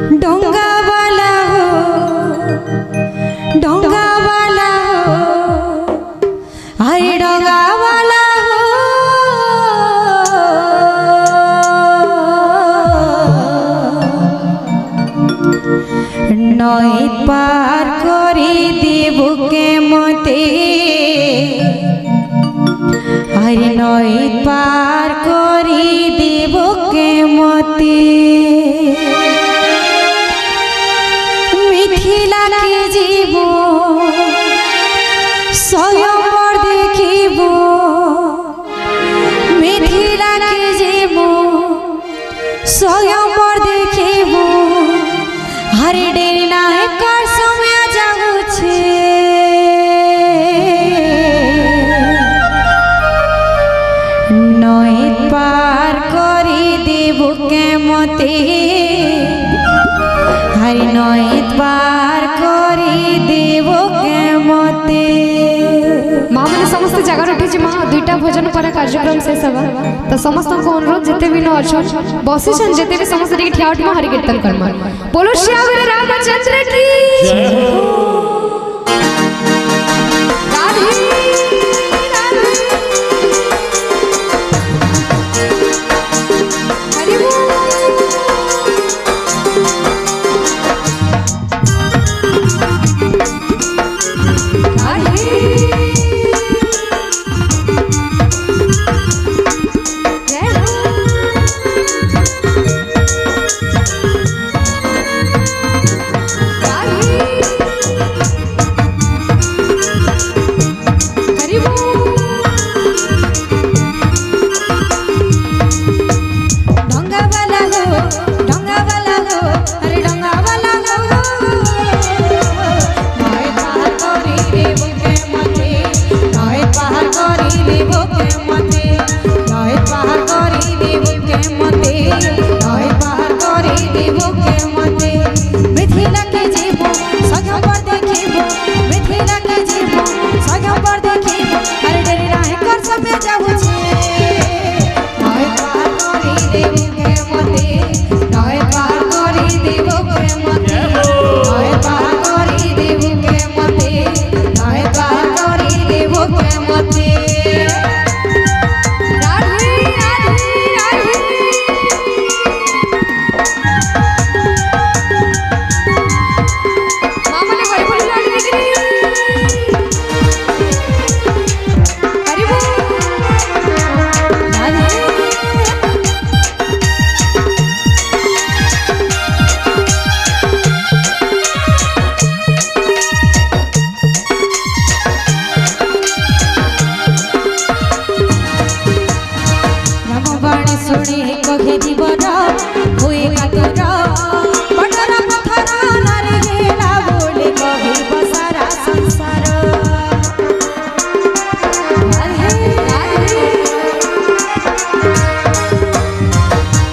डोंगा वाला हो अरे डोंगा वाला हो नई पार करी देबू के मते अरे नई पार करी देबू के मते मिथिला के जीव स्वयंवर देखिब मिथिला के जीव स्वयंवर देखिब हरे डेरी ना कर समय जाऊछे नई पार करी देबू के मते हरि नई पार करी देबू के मते माँ मैंने समस्त जगह उठी माँ दुईटा भोजन पर कार्यक्रम शेष हवा तो समस्त को अनुरोध जिते भी न अच्छे बसी जिते भी समस्त ठिया उठ हरि कीर्तन करमा बोलो श्याम रामचंद्र की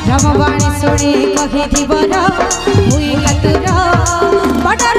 रामवाणी सुनी कहे दीवाना हुई कतरा बड़ा